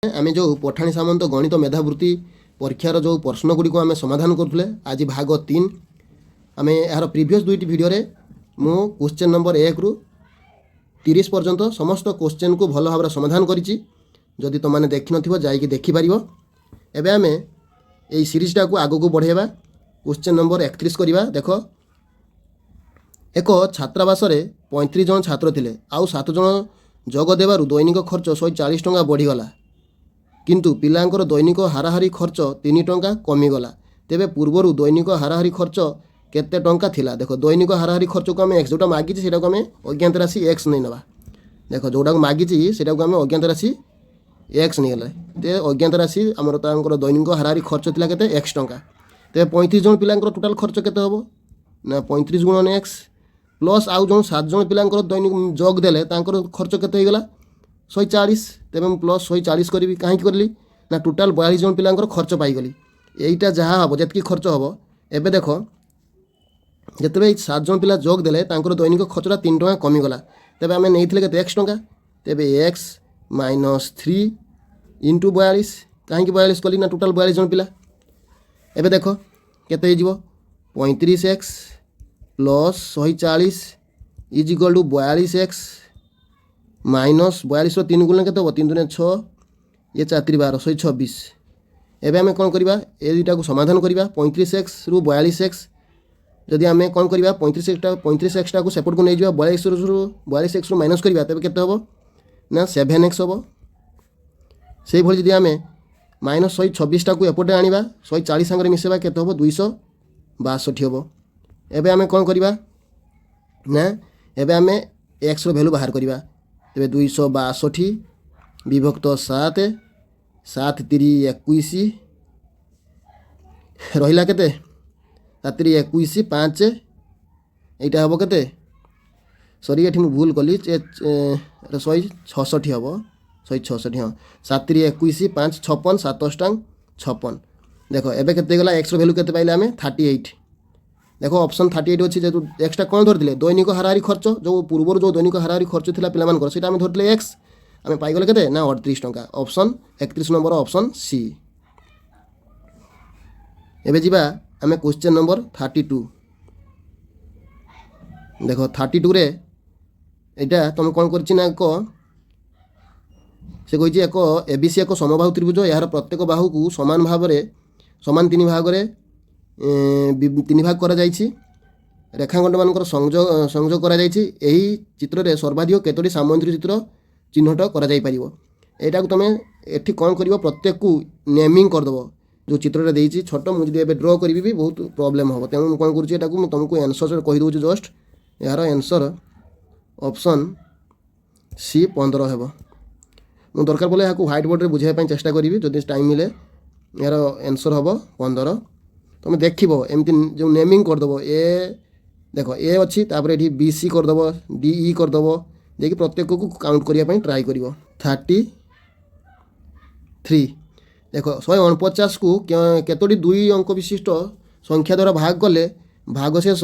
आम जो पठाणी सामंत गणित मेधावृत्ति परीक्षार जो प्रश्न गुड़ी आम समाधान करुले आज भाग 3 आम यार प्रीवियस दुईटी भिडियो मु क्वेश्चन नंबर 1 रु 30 पर्यंत समस्त क्वेश्चन को भल भाव समाधान करी जदि तुमने देखि नथिबो जाइए देखिपर। एबे आम यही सीरीजटा को आगू को बढ़ेबा। क्वेश्चन नंबर 31 करवा। देख एक छात्रावास 35 जन छात्र थिले आउ 7 जन जोग देवारु दैनिक खर्च 140 टंका बढ़ीगला किंतु पिलांकर दैनिक हाराहारी खर्च 3 टंका कमीगला। तेबे पूर्वर दैनिक हाराहारी खर्च केते टंका थिला। देखो दैनिक हाराहारी खर्च को आम एक्स जोटा मागी से आम अज्ञात राशि एक्स नहीं नवा। देख जोटा मागी से आम अज्ञात राशि एक्स नहीं गला। ते अज्ञात राशि आमर दैनिक हाराहारी खर्च थिला केते एक्स टंका। तेबे 35 जन पिलांकर टोटाल खर्च केते हबो ना 35 गुणन एक्स प्लस आउ जो 7 जन पिलांकर दैनिक जोग देले तांकर खर्च केते हो गला 140। तेबे मैं प्लस 140 करी कहीं करली ना टोटाल 42 जन पिलांकर खर्च पाईगली। यहीटा जहाँ हम जी खर्च हम एबे देख जिते 7 जन पिला जोग देले तांकर दैनिक खर्चटा 3 टंका कमीगला। तेबे आम नहीं के एक्स टंका। तेबे एक्स माइनस 3 इंटू 42 कहीं 42 कली ना टोटाल 42 जन पिला। एबे देख केते हो 35 x plus 140 is equal to 42 x minus 42 3 गुण के 3 दूने 6 ये 4 3 12 126। एबे आम कौन करवा ए दुईटा को समाधान करवा। 35 एक्स रु 42 एक्स जदि आम कौन करवा 35 एक्सटा को सेपट को नहीं जावा 42 एक्स रु माइनस करवा तेज के हम ना 7 एक्स हम। से भाई जदि आम माइनस 126 को एपटे आनिबा 140 सांगे मिसेबा के हम 262 हम। एबे आम कौन करवा ना एबे आम एक्स रो वैल्यू बाहर करवा। तेरे 262 विभक्त 7 7 3 21 रहा के 7 21 5 यहाँ हम के सरी ये भूल कली 166 हम 166 हाँ 7 21 5 56 7 टांग 56। देख एबे केते गला एक्स रो वैल्यू केते पाइले आमे 38। देखो ऑप्शन 38 अच्छी जेतु एक्सटा कौन धरते दैनिक हाराहारी खर्च जो पूर्वर जो दैनिक हाराहारी खर्च था पिलामान से आम धरते एक्स आम पाइगले के ना 38 टंका। Option 31 number option C. एबे जीवा आम क्वेश्चन नंबर 32। देखो 32 रे एटा तुम कौन करना एक से कही एक एबीसी एक समबाहु त्रिभुज यार प्रत्येक बाहु को समान भाव समान 3 भाग में 3 भाग करा जाइछि। रेखाखंड मानकर संयोग करा जाइछि। एही चित्र रे सर्वाधिक केतोटी सामंत्री चित्र चिन्हट करा जाई परिवो। एटा को तुम एठी कौन करिवो प्रत्येक को नेमिंग कर दबो जो चित्र रे देइछि छोट मुझे एबे ड्रॉ करिवि भी बहुत प्रॉब्लम हो। तेणु कौन करूछि एटा को तुमको आंसर कहि दउछि जस्ट यार आंसर ऑप्शन सी 15 हेबो। मु दरकार बोले या व्हाइट बोर्ड रे बुझाई पई चेष्टा करिवि जदि टाइम मिले यार आंसर हेबो 15। तुम देखो एमती जो नेमिंग करदेव ए देख ए अच्छी तापर ये बी सी करदेव डी ई करदेव देखिए प्रत्येक को काउंट करने ट्राए कर 33। देख 149 को केतोटी 2 अंक विशिष्ट संख्या द्वारा भाग कले भागशेष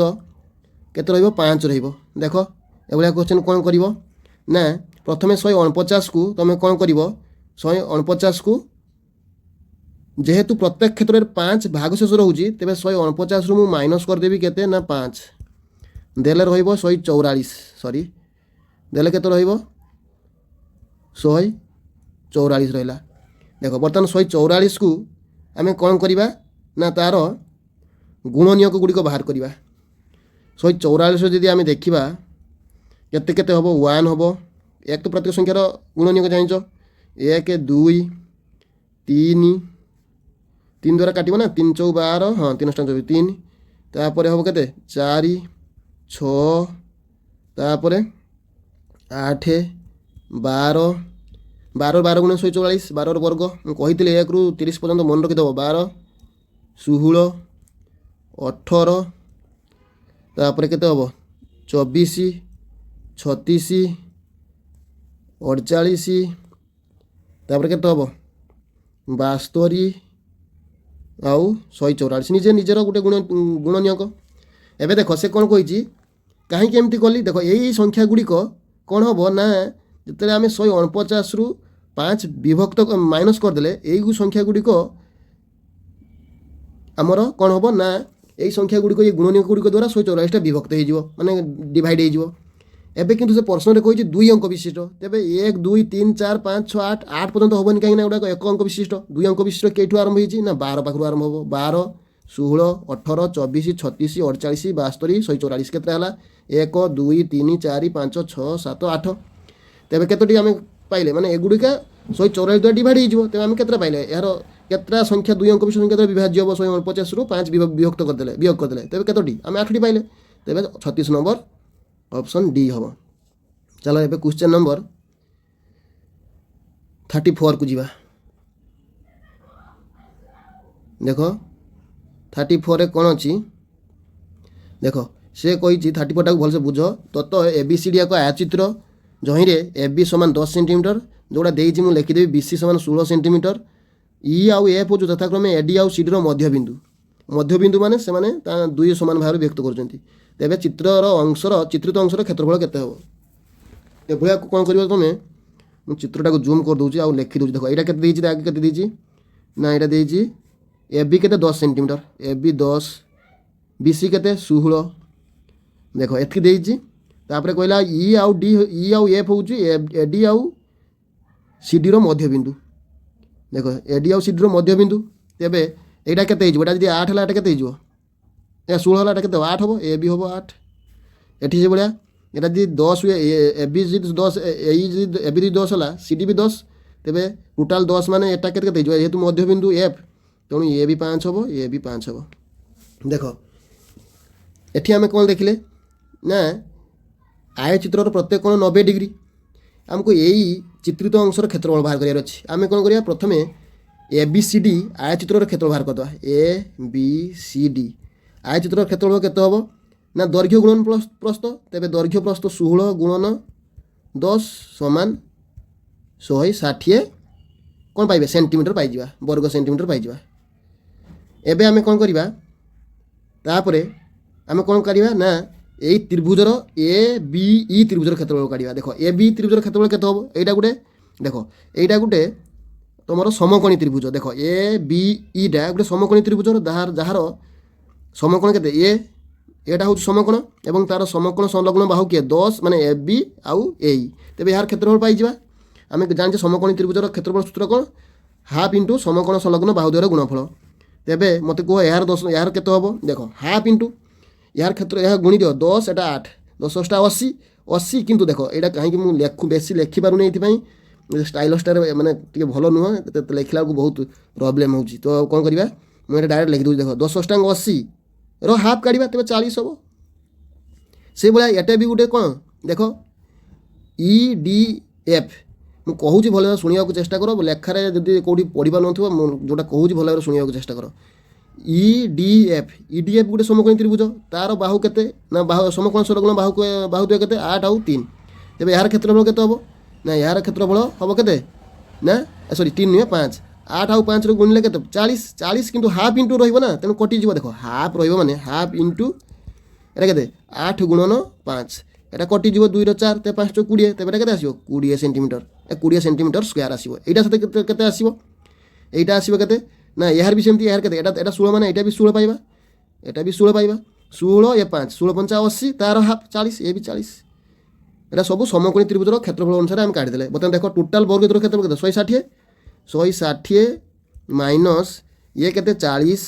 केते रहिबो 5 रहिबो। देख एभलिया क्वेश्चन कौन कर ना प्रथम 149 को तुम कौन कर 149 को जेहेतु प्रत्येक क्षेत्र में 5 भागशेष रोचे तेज 149 रु माइनस करदेवी केते ना 5 देले रहिबो 144 सॉरी देले केते रहिबो 144 रहिला। देखो बर्तमान 144 को आम कौन करवा ना तार गुणनीयक गुड़िक बाहर करवा। 144 जदि आम देखा केते केते हम 1 हम एक तो प्रत्येक संख्यार गुणनीयक जानिच 1 2 3 द्वारा काटिब ना 3 4 12 हाँ 3 24 3 तापर हम के 4 6 तापर 8 12 12 गुण 144 12 वर्ग मुझे 1 रु 30 पर्यंत मन रखिदेव 12 16 18 तापर केते हम 24 36 48 तापर केते हम 72 आउ 144 निजे निजर गोटे गुणनीयक। एबे देख से कौन कही कहीं एमती कली देख यही संख्या गुड़िक कौन हम ना जिते आम 149 रु 5 विभक्त माइनस करदे यू संख्या गुड़िक आमर कौन हम ना यही संख्या गुड़िक ये गुणनीय गुड़िक द्वारा 144 विभक्त हो माने डिवाइड हो एबे किंतु से प्रश्न कही 2 अंक विशिष्ट तेबे 1 2 3 4 5 6 8 8 पर्यंत हेनी कहीं गुड़ाक 1 अंक विशिष्ट 2 अंक विशिष्ट कईठू आरंभ होती ना 12 पाखु आरंभ हम 12 16 18 24 36 48 72 144 केते हला 1 2 3 4 5 6 7 8 तेबे केतोटी आम पाइले माने एगुड़िका 144 द्वारा डिवाइड हो तेज आम केतरा पाइले यार केतरा संख्या 2 अंक विशिष्ट संख्या विभाज्य हम 149 रु 5 विभक्त करदे वियोग करदे तेबे केतोटी आम 8टी पाइले तेबे 36 नंबर ऑप्शन डी हम। चलो एबे क्वेश्चन नंबर 34 को जीवा देखो 34 रे कौन अच्छी देखो से कही 34 टाक भलसे बुझ तो एबीसीडी एक आयचित्र जहीं ए बी समान 10 सेंटीमीटर जोड़ा देगी मुझे लिखिदेवी बीसी समान 16 सेंटीमीटर ई आउ एफ हो यथाक्रमे एडी आउ सीडी मध्यबिंदु माने से माने दुई समान भाव व्यक्त कर तेरे चित्रर अंशर चित्रित अंशर क्षेत्रफल केते हम एभलिया कौन कर तुम मुझे चित्रटा को जूम कर दूसरी आउ लिखिदे देखो यहाँ के आगे के ना यहाँ देती ए बी के 10 centimetre A B 10 B C के 16 देखो एति देती कहला ई आउ डी ई आउ एफ हूँ एडी आउ सीडी मध्यबिंदु देखो एडी आउ सीडी मध्यबिंदु तेबे यहाँ के जी 8 है के 16 है के 8 हम ए बी हम 8 एटी से भाया यहाँ जी 10 हुए A B ji 10 A B 10 है सी डी भी 10 तेरे टोटाल 10 माने एटा के जेहेतु मध्यबिंदु एफ तेणु ए भी 5 हम ए भी 5 हम देख एटी आम कौन देखिले ना आयचित्र प्रत्येक कोण 90 डिग्री आमको यही चित्रित अंशर क्षेत्रफल बाहर करार अच्छी आम कौन करिया प्रथमे ए बी सी डी आयचित्र क्षेत्रफल बाहर करदे ए बी सी डी आयचित्र क्षेत्रफल केते हम ना दैर्घ्य गुणन प्रस्थ तेरे दैर्घ्य प्रस्थ 16 गुणन 10 समान 160 कौन पाइबे सेंटीमीटर पाइबा वर्ग सेंटीमीटर पाइबा एबे आमे कौन करिबा तापरे आमे कौन करिबा ना यही त्रिभुजर ए बी ई त्रिभुजर क्षेत्रफल काढ़ा देख ए बी त्रिभुजर क्षेत्रफल केते हम एटा गुटे देख एटा गुटे तुम समकोणी त्रिभुज देख ए बी ईटा गोटे समकोणी त्रिभुजर जार समकोण केते एटा हूँ समकोण एवं तार समकोण संलग्न बाहु किए 10 माने ए बी आउ ए तेज यार क्षेत्रफल पाइबा आम जानते समकोणी त्रिभुजर क्षेत्रफल सूत्र कौन हाफ इंटू समकोण संलग्न बाहु द्वयर गुणफल तेबे मत कह यार 10 यार केते हम देख हाफ इंटू यार क्षेत्र यह गुणी दियो 10 एटा 8 10 टा 80 80 किंतु देख यहाँ कहीं मुझे लेखु बेसी लेखिपार ये स्टाइलसटार माने टे भल नुह लिखला को बहुत प्रोब्लेम हो तो कौन करवा मुझे डायरेक्ट लिखिदे देख 10 टा 80 रो हाफ काढ़ा तेज 40 हम से भाया एटा भी गोटे कौन देख ई डी एफ मुझे कहूँ भल भाव शुणा चेष्टा कर लेखार जब कौटी पढ़ी पार जोटा कहूँ भल भाव शुणा चेष्टा कर ई डी एफ गोटे समकोणी त्रिभुज तार बाहु केते ना बाहु समकोण संलग्न बाहु द्वय केते 8 आउ 3 तेज यार क्षेत्रफल केते हम ना यार क्षेत्रफल हम केते ना सॉरी 3 नुहे 5 8 आउ 5 गुणिले केते 40 किंतु हाफ इंटू रहिबो ना तेणु कटि जीव देख हाफ रहिबो माने हाफ इंटू एटा केते 8 गुणन 5 एटा कटि जीव 2 रो 4 ते 5 रो 20 तेबे केते आसीबो 20 सेंटीमीटर 20 सेंटीमीटर स्क्वायर आसीबो एटा साथे केते आसीबो एटा आसीबो केते ना यार भी सेमती यार केते एटा 16 माने एटा भी 16 पाइबा एटा भी 16 पाइबा 16 ये 5 16 पंचा 80 तार हाफ 40 ये भी 40 एटा सब समकोणी त्रिभुजर क्षेत्रफल अनुसार हम काढ़ी देले बतन देखो टोटल वर्ग क्षेत्रफल केते 160 माइनस ये केते 40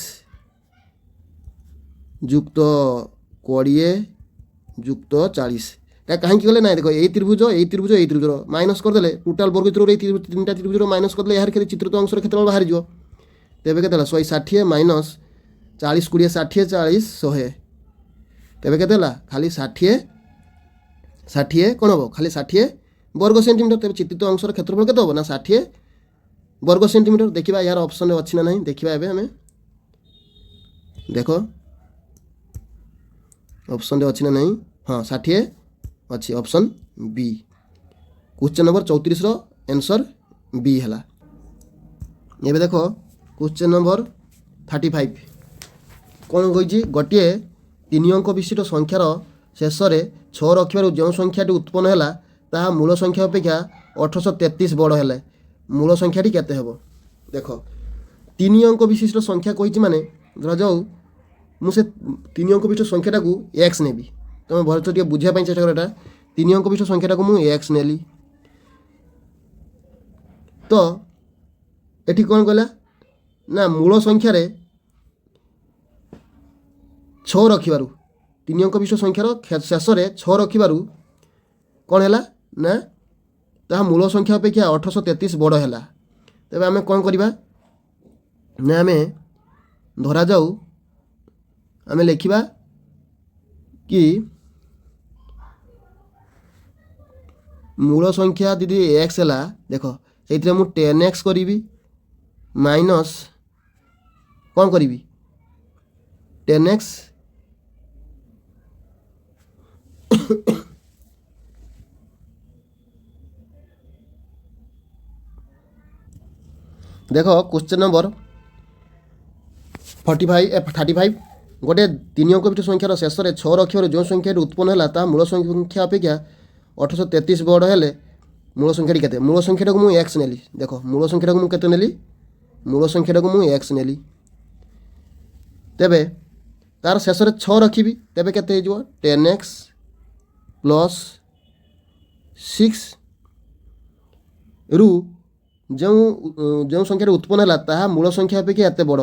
युक्त 20 युक्त 40 कहीं गले ना देखो यही त्रिभुज माइनस करदे टोटाल वर्ग क्षेत्र 3टा त्रिभुज माइनस करदे यार चित्रित अंशर क्षेत्रफल बाहर जाओ तेबे केते 160 माइनस 40 20 60 40 100 तेबे केते खाली 60 कौन हम खाली 60 वर्ग सेंटीमीटर तेज चित्रित अंशर क्षेत्रफल केते हम ना 60 वर्ग सेंटीमीटर देखा यार ऑप्शन अच्छी ना नहीं देखा एवं देख ऑप्शन अच्छी ना नहीं हाँ 60 अच्छी ऑप्शन बी क्वेश्चन नंबर 34 रो आंसर बी है ये देख क्वेश्चन नंबर 35 कौन कही गोटे 3 अंक विशिष्ट संख्यार शेष में 6 रखिबार जो संख्याटी उत्पन्न है मूल संख्या अपेक्षा 833 बड़ है मूल संख्याटी केते हेबो देख 3 अंक विशिष्ट संख्या कहिछि माने धरा जाऊ मु से 3 अंक विशिष्ट संख्याटा को x नेबी तुम भल टिके बुझिया पई चेष्टा कर एटा 3 अंक विशिष्ट संख्याटा को मु x नेली तो एठी कोन कहला ना मूल संख्या रे 6 रखिबारु 3 अंक विशिष्ट संख्यार शेष रे 6 रखिबारु कोन हैला ना ताहा मूल संख्या अपेक्षा 1833 बड़ हैला तबे आमे कोन करिबा ना आमे धरा जाऊ आमे लिखिबा कि मूल संख्या दीदी x हैला देखो सेइतरे मु 10x करिवि माइनस कोन करिवि 10x देखो क्वेश्चन नंबर 35 गोटे 3 अंक विशिष्ट संख्यार शेष में 6 रखिबार जो संख्या उत्पन्न है मूल संख्या अपेक्षा 1833 बड़ हेले मूल संख्याटी केते मूल संख्याटा को मु x नेली देखो मूल संख्याटा को मु केते नेली मूल संख्याटा को मु x नेली तेबे तार शेष में 6 रखिबी तेबे केते हे जो 10x प्लस 6 रु जो संख्या उत्पन्न है मूल संख्या अपेक्षा एत बड़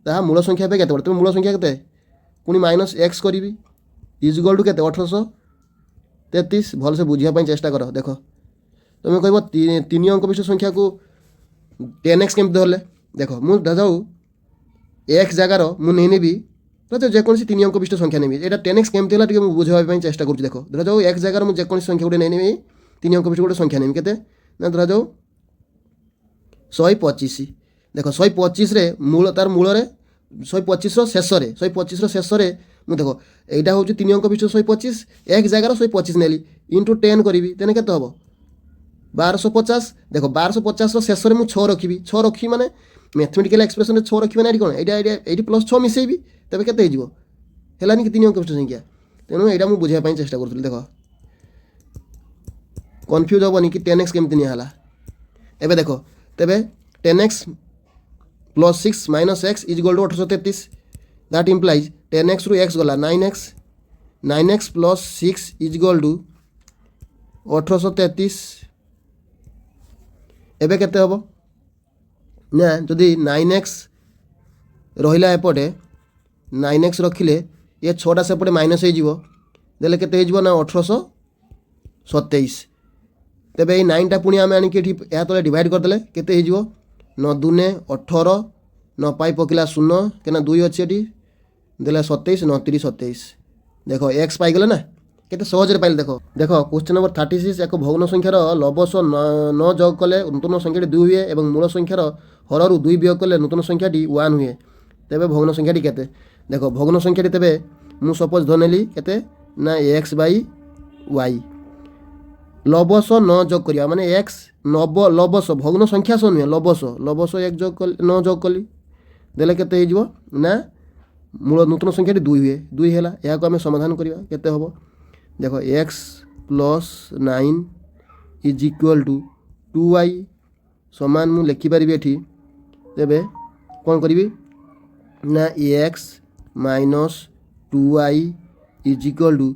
ताहा मूल संख्या अपेक्षा एत बड़ तेज मूल संख्या केते पुणी माइनस एक्स करी इजगल टू केते 1833 भल से बुझापी चेष्टा कर देख तुम कह 3 अंक विशिष्ट संख्या को 10x केमती धरले देख मुझे जाऊ एक्स जगार मुझे तो जेकोसी 3 अंक विशिष्ट संख्या नेबी एटा 10x केमती है बुझापी चेष्टा कर देख धरा जाऊ एक्स जगार मुझे जेकोसी संख्या गोटे नहीं 3 अंक विशिष्ट गोटे संख्या नेबी केते ना धरा जाऊ 125 देख 125 रे मूल तार मूल 125 शेष 125 शेष मुझे देख यहाँ हूँ 3 अंक विशिष्ट 125 एक जगार 125 नेली इंटू 10 करी तेने केते हम 1250 देख 1250 शेष में मुझे 6 रखी 6 रखी माने मैथमेटिकल एक्सप्रेशन 6 रखी ना कौन ये प्लस 6 मिसेबी तेज केते है कि 3 अंक विशिष्ट संख्या तेणु यहाँ मुझे बुझापी चेष्टा करूँ देख कन्फ्यूज हेनी कि 10x केमती निला एवं देख तेबे 10x plus 6 minus x is equal to 1833 that implies 10x रु x गला 9x plus 6 is equal to 1833 एबे केते हबो ना जदि 9x रहिला एपटे 9x रखिले ये 6टा सेपटे माइनस हो जीवो देले केते हो ना 1827 तेबे 9टा पुणी आम आनिक या तले डिवाइड करदे केते हो 9 दूने 18 9 पाई पकला 0 केना 2 अच्छे ये देला 27 9 3 27 देख एक्स पाईगले ना केते सहज पाइल देख देख क्वेश्चन नंबर 36 एक भग्न संख्यार लवश 9 जोग कले नूतन संख्याटी 2 हुए और मूल संख्यार हरु 2 वियोग कले नूतन संख्याटी 1 हुए तेबे भग्न संख्याटी केते देख भग्न संख्याटी तेबे मु सपोज धनेली केते ना एक्स बाई वाई लवश 9 जोग करिया माने एक्स नव लवश भग्न संख्या सह नुहे लवश 1 जोग 9 जोग कली देले केते हो ना मूल नूतन संख्याटी 2 हुए 2 है यहाँ को आम समाधान करवा केते हम देख x plus 9 is equal to 2y समान मु लिखिपारि एठी तेबे कौन करी ना x minus 2y is equal to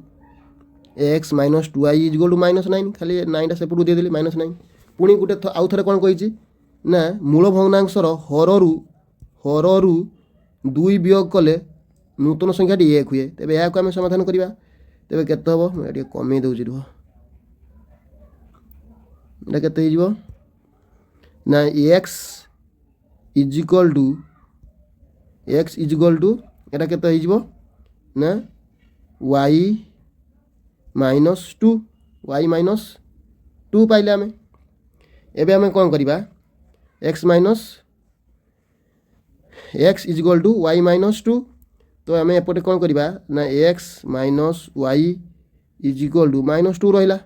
x minus 2y is equal to minus 9 खाली 9टा सेपटू देदेली माइनस 9 पुणी गोटे आउ थे कौन कही ना मूल भग्नांशर हरु 2 वियोग कले नूतन संख्याटी 1 हुए तेबे यहाँ को आम समाधान करवा तेबे केते हम ये कमे दूसरी रुह ये केते हो ना एक्स इज इक्वल टू एटा केते हो ना वाई माइनस 2 पाइले आम एबे आम कौन करवा x minus x is equal to y minus 2 तो आम एपटे कौन करवा ना x minus y is equal to minus 2 रहा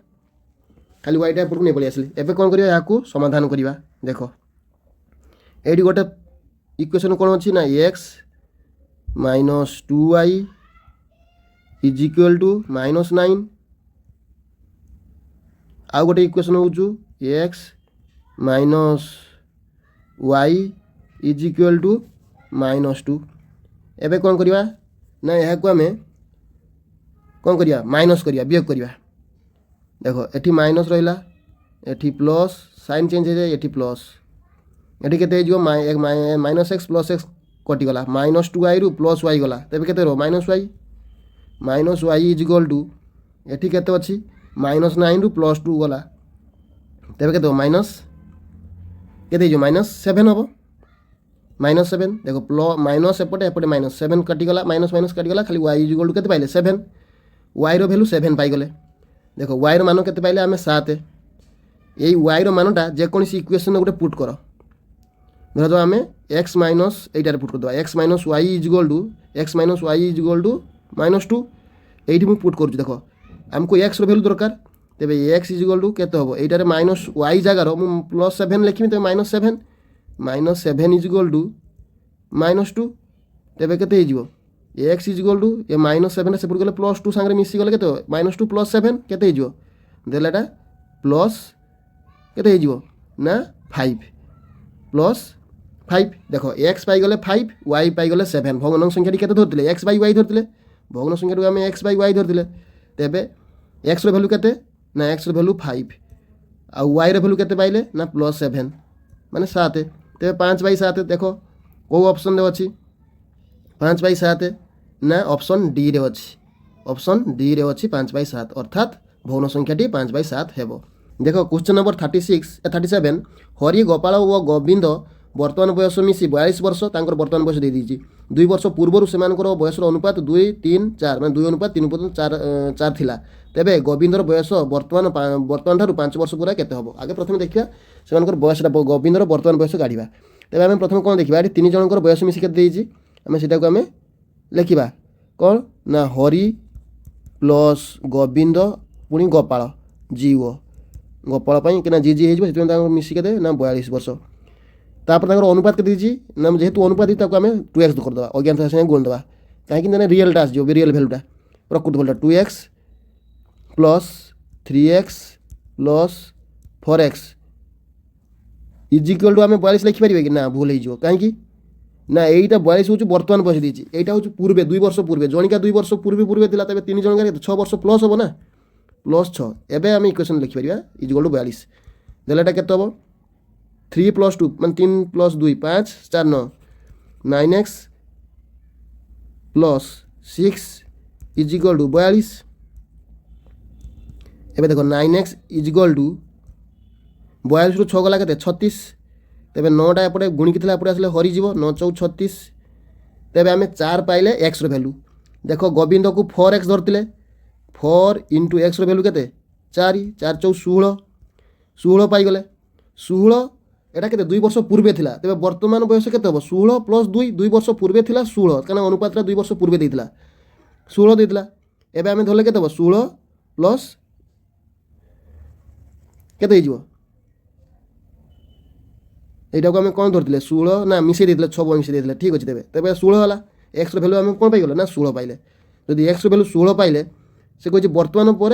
खाली वाईटा एपटू नहीं पलि आसली एबे कौन करवा या समाधान करवा देख ये गोटे इक्वेशन कौन अच्छी ना x minus 2y is equal to minus 9 आउ गोटे इक्वेशन हूँ x minus y is equal to -2 एबे कौन करिया ना यहाँ को आम कौन करिया माइनस करिया वियोग करिया देखो एठी माइनस रहिला एठी प्लस साइन चेंज हो जाए एठी प्लस एठी केते हो -x प्लस x कटिगला -2y रु प्लस y गला तेबे केते रो -y इज इक्वल टू एठी केते अछि -9 रु +2 गला तेबे केते माइनस केते जो -7 हम -7 देखो माइनस एपटे एपटे -7 कटिगला माइनस कटिगला खाली y इज इक्वल टू केते पाइले 7 y रो वैल्यू 7 पाई गले देखो y रो मान केते पाइले आमे 7 यही y रो मानटा जे कोनसी इक्वेशन गोटे पुट कर धर जो आमे x माइनस एटार पुट कर दवा x minus y is equal to -2 एठी मु पुट करू देखो हमको x रो वैल्यू दरकार तेबे x इज इक्वल टू केते हबो एटारे -y जगार मु +7 लिखिमी तेबे -7 इज इक्वल टू -2 तेबे केते हे जिवो x इज इक्वल टू ए -7 से पुट गले +2 संगे मिसी गले केते -2 + 7 केते हे जिवो देलाटा प्लस केते हे जिवो ना 5 +5 देखो x पाई गले 5 y पाई गले 7 भग्नांक संख्या केते धरतिले x बाय y धरतिले भग्नांक संख्या आम x बाय y धरतिले तेबे x रो वैल्यू केते ना x रो वैल्यू 5 आ y रो वैल्यू केते पाइले ना +7 माने 7 तेबे 5/7 देखो को ऑप्शन दे अछि 5/7 ना ऑप्शन डी रे अछि 5/7 अर्थात भग्न संख्याटी 5/7 हेबो देखो क्वेश्चन नंबर 37 हरि गोपाल और गोविंद वर्तमान बयस मिसी 42 वर्ष तांकर वर्तमान बयस दे दीची 2 वर्ष पूर्व से बयस अनुपात 2:3:4 मैं 2:3:4 थिला तेबे गोविंदर बयस वर्तमान ठारू 5 वर्ष पूरा केते हबो आगे प्रथम देखिया सेमानकर बयसटा गोविंदर वर्तमान बयस गाड़ीबा तेबे आमे प्रथम कोन देखिबा तीन जनकर बयस मिसी केते देइची आमे सेटा को आमे लिखिबा कोन ना हरि प्लस गोविंद पुनी गोपाल जीव गोपाल पाई कि ना जी हे जिवो सेते मिसी केते ना 42 वर्ष तापर ताकर अनुपात केते दीची ना जेहेतु अनुपात दी ताको आमे 2x कर दवा अज्ञात संगे गुण दवा काहे कि ना रियल टास जो रियल वैल्यूटा प्रकृत वैल्यूटा 2x plus 3x plus 4x is equal to आमे 42 लिखि परिबे कि ना भूल हे जिवो काहे कि ना एटा 42 होची वर्तमान बयस दीची एटा होची पूर्वे 2 वर्ष पूर्वे जणिका 2 वर्ष पूर्वे थिला तबे 3 जणका 6 वर्ष प्लस होबो ना +6 एबे आमे इक्वेशन लिखि परिबा इज इक्वल टू 42 देलाटा केते होबो 3 + 2 मान 3 + 2 5 4 9 9x plus 6 is equal to 42 एबे देखो 9x इज इक्वल टू 42 रु 6 गला केते 36 तेबे 9टा एपटे गुणिक थिला एपटे आसले हरि जीवो 9 4 36 तेबे आमे 4 पाइले x रो वैल्यू देखो गोविंद को 4x धरतिले 4 * x रो वैल्यू केते 4 4 4 16 16 पाई गले 16 एटा केते 2 वर्ष पूर्वे थिला तेबे वर्तमान बयस केते हो 16 + 2 2 वर्ष पूर्वे थिला 16 काना अनुपातरा 2 वर्ष पूर्वे देथिला 16 देथिला एबे आमे धरले केते हो 16 प्लस केते हिजो एटा को आमे कोन धरतिले 16 ना मिसे देथिले 6 मिसे देथिले ठीक अछि तेबे 16 होला x रो वैल्यू आमे कोन पाइ गेलो ना 16 पाइले जदि x रो वैल्यू 16 पाइले से कहै वर्तमान पर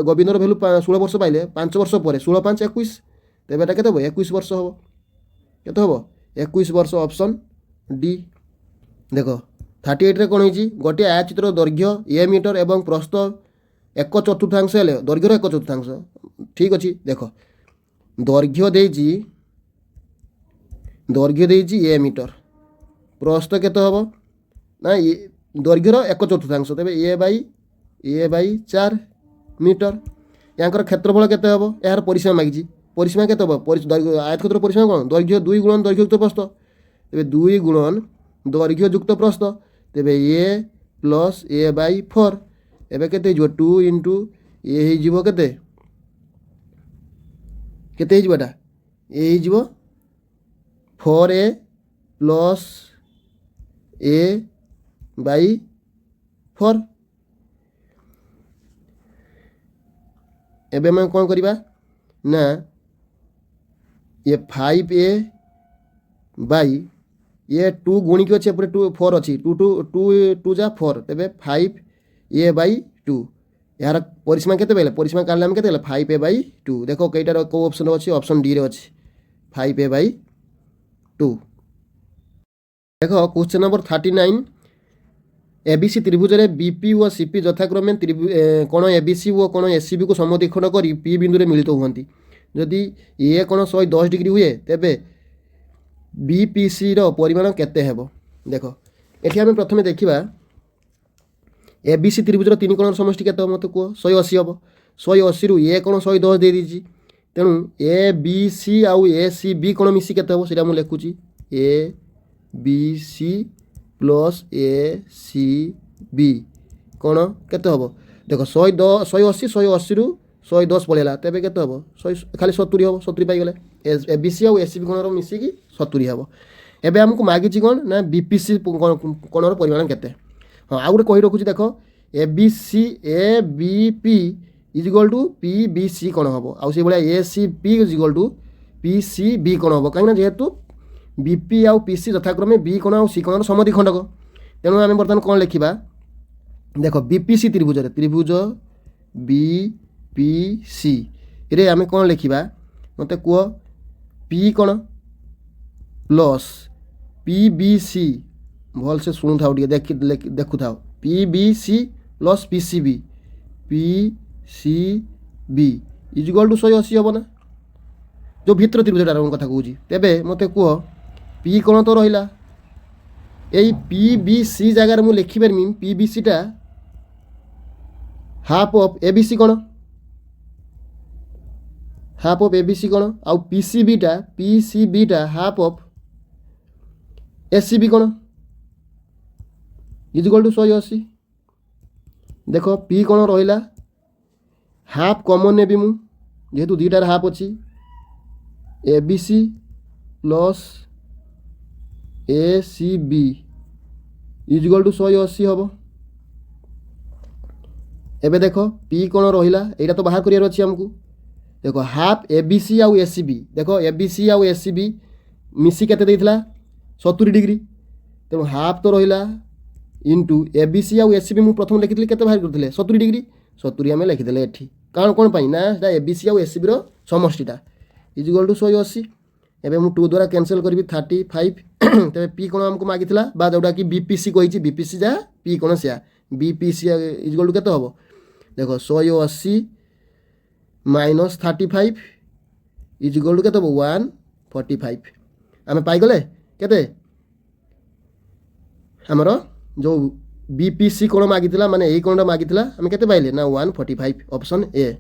गोविंदर वैल्यू 16 वर्ष पाइले 5 वर्ष पर 16 5 21 तेबे एटा केते हो 21 वर्ष हो केते हो 21 वर्ष ऑप्शन डी देखो 38 रे कोन हिची गोटे आयतचित्र दैर्घ्य a मीटर एवं प्रस्थ 1/4 हेले दैर्घ्यर 1/4 ठीक अछि देखो दैर्घ्य देइची a मीटर प्रस्थ केते हो ना दैर्घ्यर 1/4 तेबे a बाई 4 मीटर यांकर क्षेत्रफल केते हो यार परिसीमा मागिची परिसीमा केते हो आयतक्षेत्र परिसीमा कोन दैर्घ्य 2 गुणन दैर्घ्य युक्त प्रस्थ तेबे 2 गुणन दैर्घ्य युक्त प्रस्थ तेबे a प्लस a बाई 4 एबे केते हिजो 2 * a हिजो केते हिजोटा a हिजो 4a प्लस a बाई 4 एबे मैं कौन करिबा ना ये 5a बाई ये 2 गुणी के अच्छे 2 4 अच्छी 2 2 2 2 जा 4 तेबे 5a बाई 2 यार परिसीमा केते पाइले परिसीमा काढले हम केते होला 5a/2 देखो कईटार को ऑप्शन अछि ऑप्शन डी रे अछि 5a/2 देखो क्वेश्चन नंबर 39 एबीसी त्रिभुज रे बीपी व सीपी यथाक्रमे कोण एबीसी व कोण एससीबी को समद्विखंड करी पी बिंदु रे मिलित होती जदि ए कोण 110 डिग्री हुए तेबे बीपीसी रो परिमाण केते हेबो देखो एठी हम प्रथमे देखिबा एबीसी त्रिभुज तीन कोण समष्टि केते मते को 180 हेबो 180 रु ए कोण 110 दे दीची तेणु ए बी सी आउ ए सी बी कोण मिसी केते हेबो सेटा मु लेखुची A B C plus A C B कोण केते हेबो देखो 180 रु 110 पळेला तेबे केते हेबो खाली 70 हेबो 70 पाई गेले ए बी सी आउ ए सी बी कोण रो मिसी की 70 हेबो एबे हमकु मागिची कोण ना बीपीसी कोण रो परिमाण केते हाँ आउ गोटे कही रखुची देख A B C A B P is equal to P B C कौन हम आउ से भाया A C P is equal to P C B कौन हम कहीं जेहेतु बी पी आउ पी सी यथाक्रमे बी कौन आउ सी कौन समद्विखंडक तेणु आम बर्तमान कौन लिखा देख बीपीसी त्रिभुज त्रिभुज बी पी सी रे आम कौन लिखा मत कह पी कौन प्लस पी बी सी भल से शुणु था देखु था P B C plus P C B is equal to 180 हम ना जो भितर त्रिभुजटार कथा कहूँ तेबे मत कह पी कौन तो रहा यही पी बी सी जगार मुझे लिखिपारि पी बी सी टा half of A B C कौन half of A B C कौन आउ पी सी बी टा half of S C B कौन इज इक्वल टू 180 देख पी कौन रहा हाफ कॉमन नेबी मु जेहेतु दुईटार हाफ अच्छी A B C plus A C B is equal to 180 हम एबे देख पी कौन रहा यहाँ तो बाहर करार अच्छी आमको देख हाफ ए बी सी आउ ए सी बी देख ए बी सी आउ ए सी बी मिसी केते देइथिला 70 डिग्री तेणु हाफ तो रहा इंटू ए बी सी आउ ए सी बी मुझे प्रथम लिखी के बाहर करते 70 डिग्री 70 आम लिखिदे ये कारण कौन पाई ना ए बी सी आउ ए सी बी समष्टिटा इज इक्वल टू 180 एवं मुझे 2 द्वारा कैंसल करी 35 तेरे पी कौन आमको मागी बा जोटा कि बीपीसी कही बीपीसी जहाँ पी कौन से बीपीसी इज इक्वल टू केते हम देख 180 माइनस 35 इज इक्वल टू केते 145 आम पाईगले केते आमर जो बीपीसी कोण मागिला माने यही कोणटा मागिला आम केते पाइले ना 145 ऑप्शन ए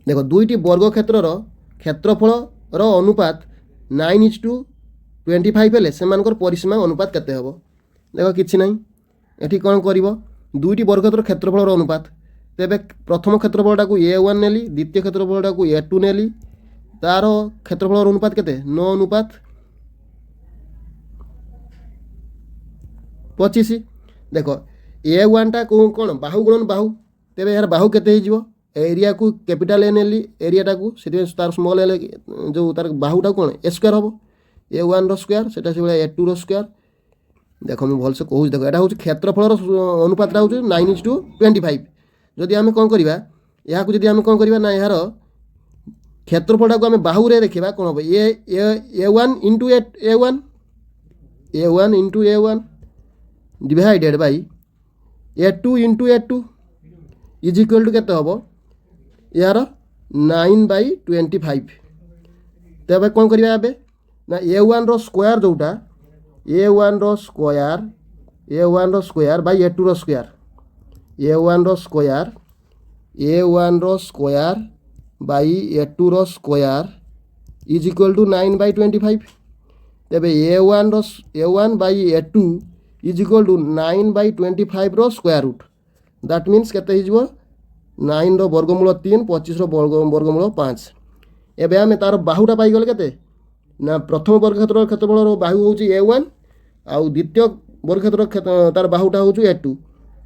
देखो दुईटी वर्ग क्षेत्रर क्षेत्रफल अनुपात 9:25 हेले सेमानकर परिसीमा अनुपात केते हबो देखो किछि नाही एठी कोन करिवो दुईटी वर्ग क्षेत्र क्षेत्रफल अनुपात तेबे प्रथम क्षेत्रफलटा को a1 नेली द्वितीय क्षेत्रफलटा को a2 नेली तार क्षेत्रफल अनुपात केते 9:25 देख a1 टा को कौन बाहु गुणन बाहु तेबे यार बाहु केते हिजो एरिया को कैपिटल ए नेली एरियाटा को से तार स्मॉल एल जो तार बाहुटा कौन ए स्क्वायर हम a1 रो स्क्वायर सेटा से a2 रो स्क्वायर देख मुझे भलसे कहूँ देख यहाँ हूँ क्षेत्रफल अनुपातटा हूँ 9:25 जदि आम कौन करवा यहाँ को आम कौन करवा ना यार क्षेत्रफलटा को आम बाहुरे देखा कौन हम a1 into a1 divided by a2 into a2 is equal to केते हम यार 9/25 तेबे कौन करवा एबे ना a1 रो स्क्वायर जोटा a1 rho square by a2 rho square a1 rho square by a2 rho square is equal to 9/25 तेबे a1 by a2 is equal to 9/25 rho square root that means केते हिजबो 9 रो वर्गमूल 3 25 रो वर्गमूल 5 एबे आमे तार बाहुटा पाई गले केते ना प्रथम वर्ग क्षेत्रफल रो बाहु होची a1 आउ द्वितीय वर्ग क्षेत्र तार बाहुटा होची a2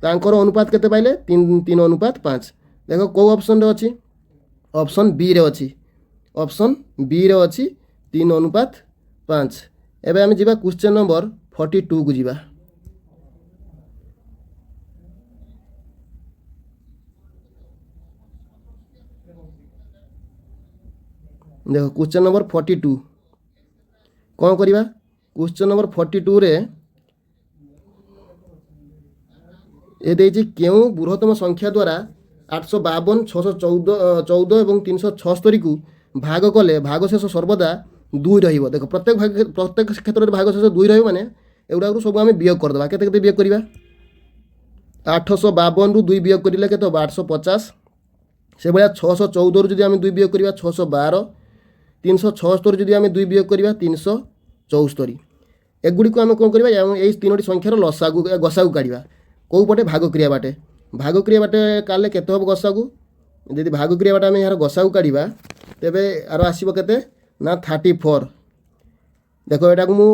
तांकर अनुपात केते पाइले 3:5 देखो को ऑप्शन रे अछि ऑप्शन बी रे अछि 3:5 एबे आमे जिबा क्वेश्चन नंबर 42 को जिबा देख क्वेश्चन नंबर 42 कौन करवा क्वेश्चन नंबर 42 रे ये देछि केउ बृहत्तम संख्या द्वारा 852 614 और 376 को भाग कले भागशेष सर्वदा 2 रहिबो। देख प्रत्येक क्षेत्र में भागशेष 2 रहिबो माने एगुड़ा सब आम वियोग करदे केते केते वियोग करवा 852 रु 2 वियोग करिले केते 850 से भाया 614 रु जदि आम 2 वियोग करवा 612 376 जदि आम 2 वियोग करवा 374 एगुड़ी को आम कौन करवा ये तीनोटी संख्यार लसागु गसागु काढ़ा कौ पटे भाग क्रिया बाटे काले केते हम गसागु यदि भाग क्रिया बाटे आम यार गसागु काढ़ा तेबे यार आसीबो केते ना 34 देखो एटा को मु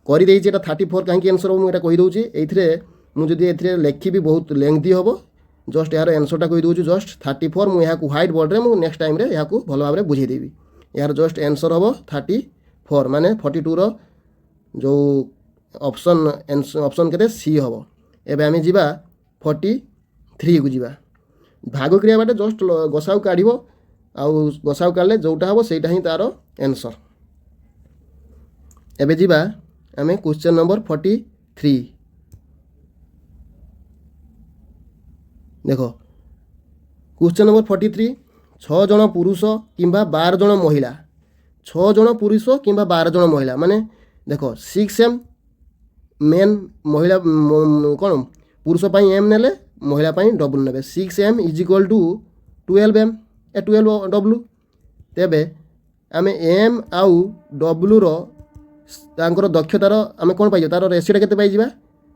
करि देछि एटा 34 काहे आंसर मु एटा कहि दोछि एथिरे मु जदि एथिरे लेखि भी बहुत लेंथी हबो जस्ट यार आंसर टा कहि दोछि जस्ट 34 मु यहाँ को व्हाइट बोर्ड रे मु नेक्स्ट टाइम रे यहाँ को भल भाव बुझे देबी यार जस्ट आंसर हबो 34 माने 42 रो जो ऑप्शन केते सी हबो। एबे आमे जिबा 43 को जिबा भाग क्रिया बाटे जस्ट गसाउ काढिबो आउ गसाउ काढले जोटा हबो सेटा ही तारो आंसर। एबे जिबा आमे क्वेश्चन नंबर 43 देखो क्वेश्चन नंबर 43 6 जन पुरुष किंबा 12 जन महिला 6 जन पुरुष किंबा 12 जन महिला माने देखो 6 एम मेन महिला कौन पुरुष पाई एम नेले महिला पाई डबल नेबे 6 M is equal to 12 M A 12 W तेबे आमे एम आउ डब्ल्यू रो तांकर दक्षतार आमे कोन पाइयो तार रेशियो केते पाइ जिबा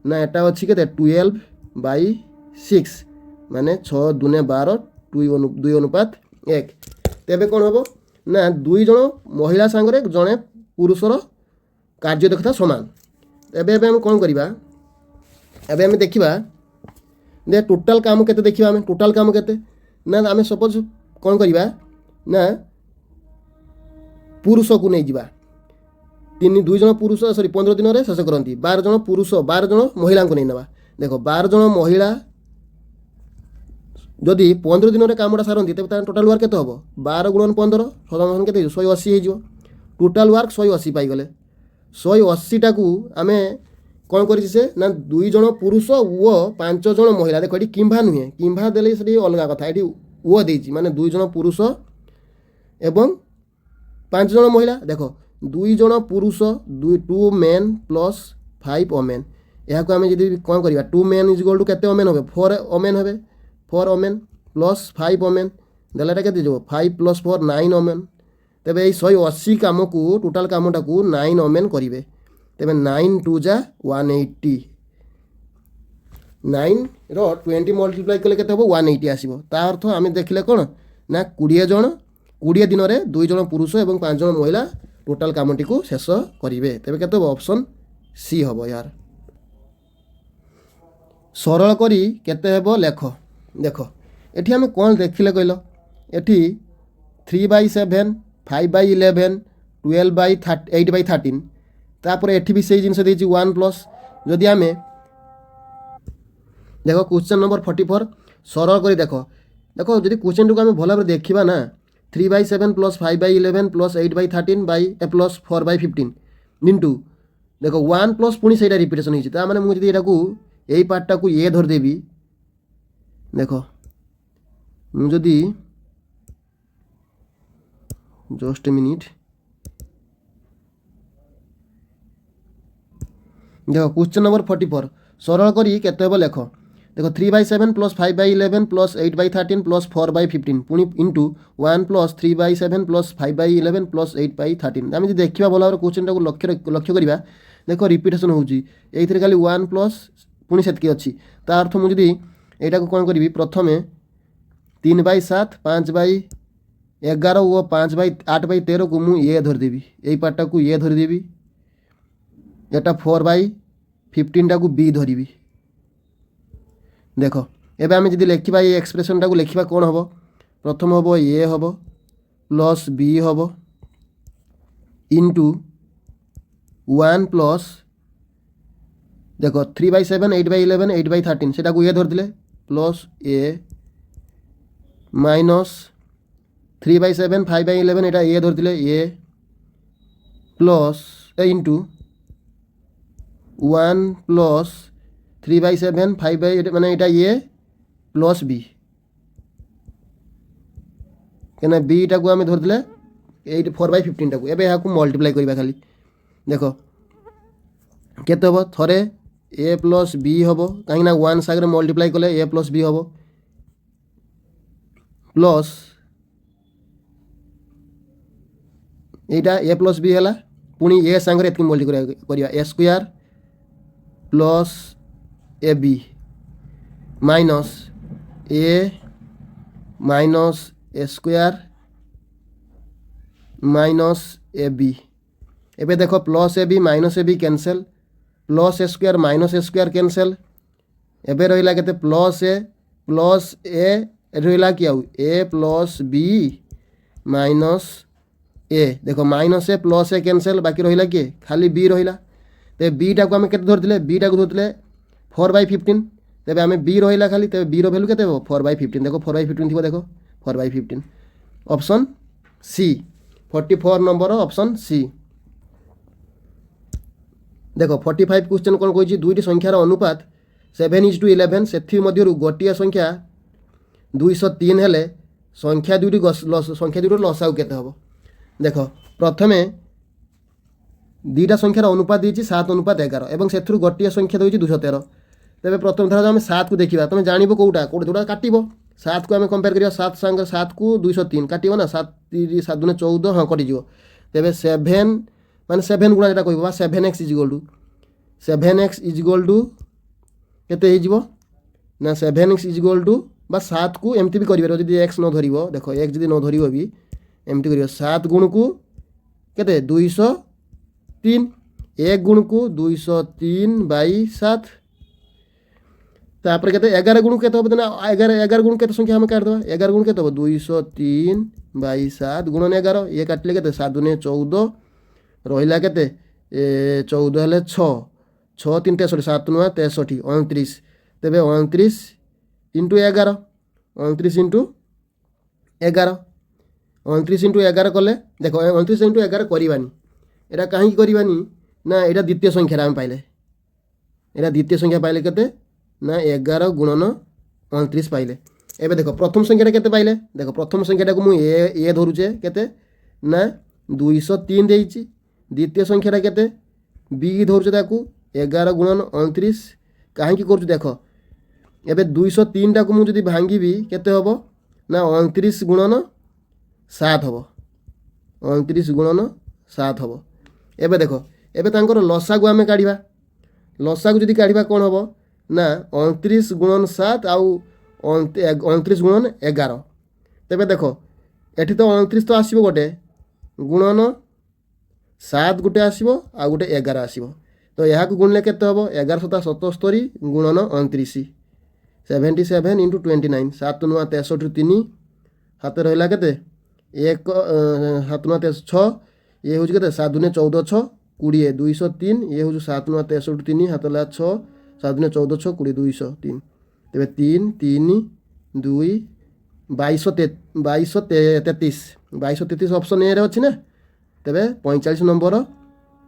ना एटा अछि केते 12/6 माने 6 दुने 12 2 अनुपात 1 तेबे कोन हबो ना 2 जन महिला संगरे जने पुरुषर कार्य दक्षता समान। एबे हम कोन करिबा एबे हम देखिबा दे टोटल काम केते देखिबा हम टोटल काम केते ना आमे सपोज कोन करिबा ना पुरुष को नै जिबा 2 जन पुरुष सॉरी 15 दिन रे शेष करंती 12 जन पुरुष 12 जन महिला को नै नबा देखो 12 जन महिला जदि 15 दिन रे कामटा सारंती तबे टोटल वर्क केते हबो 12 × 15 समान केते 180 हे जिवो टोटल वर्क 180 पाई गले 180 टा को आमे कोन करि से ना 2 जन पुरुष ओ 5 जन महिला देखो एटी किंभा नुहे किंभा देले सेठी अलगा कथा एटी ओ देछि माने 2 जन पुरुष एवं 5 जन महिला देखो 2 जन पुरुष 2 मेन प्लस 5 वोमेन यहाँ को आम जब कौन करवा 2 मेन इज इक्वल टू केते वोमेन हे 4 वोमेन हे 4 वोमेन प्लस 5 वोमेन देला के 5 प्लस 4 9 वोमेन तेबे 180 काम को टोटाल कामटा को 9 वोमेन करेंगे तेबे 9 2 जा 180 9 रो 20 मल्टीप्लाई कले केते हबो 180 आसीबो ता अर्थ आम देखिले कोन ना 20 दिन रे 2 जन पुरुष एवं 5 जन महिला टोटाल कामटी को शेष करेंगे तेबे केते ऑप्शन सी हबो यार सरल करी केते हेबो लेख देखो एठी हम कोन देखिले कहलो एठी 3/7 5/11 12/8/13 तापर एठी भी सही जिनस देछि 1 प्लस जदि आमे देखो क्वेश्चन नंबर 44 सरल करी देखो देखो जदि क्वेश्चन को आमे भला भाबरे देखिबा ना 3/7 plus 5/11 plus 8/13 by plus 4/15 into देखो 1 प्लस पुणी से रिपीटेशन होइछि ता माने मु जदि एटा को एई पार्टटा को ए धर देबी देखो मु जदि जस्ट मिनिट देखो क्वेश्चन नंबर 44 सरल करी केते हेबो लेख देखो 3/7 प्लस 5/11 प्लस 8/13 प्लस 4/15 पुणी इंटू 1 प्लस 3/7 प्लस 5/11 प्लस 8/13 आम देखा भल भाव क्वेश्चन टाक लक्ष्य करवा देखो रिपीटेशन होची एइथिरे खाली 1 प्लस पुणी सेतकी अच्छी ता अर्थ मुझे यहाँ को कौन करी प्रथमे 3/7 5/11 और 5/8/13 को मुझे ये धरदेवी यही पार्टा को ये धरदेवी एटा 4/15 टा को बी धरबी देख एबे आम जब लिखा ये एक्सप्रेशन टाक लिखा कौन हम प्रथम हम ए हम प्लस बी हम इंटू 1 प्लस देखो 3/7 8/11 8/13 से ये धरदे प्लस ए माइनस 3/7 5/11 এটা এ ধরলে এ প্লস ইন্টু 1 প্লস 3/7 5/8 মানে এটা এ প্লস বি কেন বিটাକୁ ଆମେ ଧରିଥିଲେ 4/15 টাକୁ ଏବେ ଏହାକୁ ମଲ୍ଟିପ୍ଲାଏ କରିବା ଖାଲି ଦେଖ କେତେ ହେବ ଥରେ ଏ ପ୍ଲସ୍ ବି ହେବ କାହିଁକିନା 1 ସାଙ୍ଗରେ ମଲ୍ଟିପ୍ଲାଏ କଲେ ଏ ପ୍ଲସ୍ ବି ହେବ ପ୍ଲସ୍ এইটা এ প্লস বি ହେଲା ପୁଣି ଏ ସାଙ୍ଗରେ ଏତିକି ମଲ୍ଟିପ୍ଲାଏ କରିବା A square plus A B minus A minus A square minus A B एबे देखो plus A B minus A B cancel plus A square minus A square cancel एबे रहिला केते प्लस ए रहिला कि आउ A plus B minus A देखो minus A plus A cancel बाकी रहिला कि खाली बी रहिला ते बी टा को हम केते धरथिले बी टा को धरथिले 4/15 तेबे हमें बी रहिला खाली तेबे बी रो वैल्यू केते हो 4/15 देखो 4/15 थिबो देखो 4/15 option C 44 number option C देखो 45 क्वेश्चन कौन कही दुईटी संख्यार अनुपात 7:11 से गोटे संख्या 203 हेले संख्या दुईटी लसागु केते हबो देखो प्रथमे दुईटा संख्यार अनुपात देछि 7:11 एवं सेथुरु गोटे संख्या देछि 213 तेबे प्रथम थर आम 7 को देखा तुम जानव कौटा कौटे जोटा काटब 7 को आम कंपेयर करिया 7 संग 7 को 203 काटब ना 7 7 दूने 14 हाँ कटिज तेबे 7 माने 7 गुणा जेटा कहबा 7x इज इक्वल टू केते हिजबो ना 7x इज इक्वल टू बा 7 को एमती भी करिवे जदी x न धरिबो देखो x जदी न धरिबो भी एमती करियो 7 गुण को केते 203 1 गुण को 203/7 तापर केते 11 गुण केते हो ना 11 गुण केते संख्या हम काट दबा 11 गुण केते हो 203/7 गुणन 11 ये काटले केते 7 दूने 14 रहिला केते 14 हेले 6 6 3 63 7 9 63 29 तेबे 29 इंटू 11 29 इंटू 11 29 इंटू 11 कले देखो 29 इंटू 11 करवानी एटा कहीं करवानी ना एटा द्वितीय संख्या हम पाइले एटा द्वितीय संख्या पाइले केते ना 11 गुणन 29 पाइले एबे देखो प्रथम संख्याटा केते पाइले देखो प्रथम संख्याटा को मु ए धरुचे केते ना 203 देइची द्वितीय संख्याटा केते बी धरुचे ताकू 11 गुणन 29 काहे की करछु देखो एबे 203 टा को मु जदी भांगीबी केते हबो ना 29 गुणन 7 हबो 29 गुणन 7 हबो एबे देखो एबे तांकर लसागु आमे काढिबा लसागु जदी काढिबा कोन हबो ना 29 गुणन 7 आउ 29 गुणन 11 तेबे देखो एठी तो 29 तो आसीबो गोटे गुणन 7 गोटे आसीबो आ गोटे 11 आसीबो तो यहाँ को गुणले केते हबो 11 7 77 गुणन 29 77 इंटू 29 7 9 63 3 हाथ रहिला केते 1 7 9 6 ये होज केते 7 दूने 14 6 20 203 ये होज 7 9 63 3 हाथ ला 6 7 दूने 14 6 20 203 तेबे 3 3 2 2233 ऑप्शन ए रे अछि ना तेबे 45 नंबर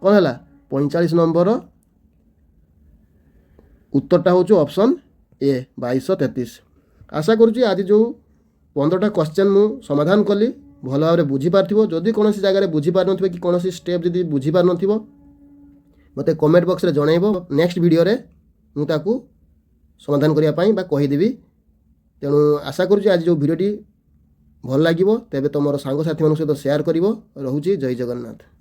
कोन हला 45 नंबर उत्तरटा हूँ ऑप्शन ए 2233 आशा करुँच आज जो 15टा क्वेश्चन मु समाधान कली भल भाव में बुझीपार जदि कौन जगह बुझीपार न कि कौन स्टेप जदि बुझीपार न मत कमेंट बॉक्स रे जनइब नेक्स्ट वीडियो रे मु ताकू समाधान करने कहीदेवी तेणु आशा करुँच आज जो वीडियोटी भल लगे तेबे तुम सांग साथी मान सहित शेयर कर रोचे जय जगन्नाथ।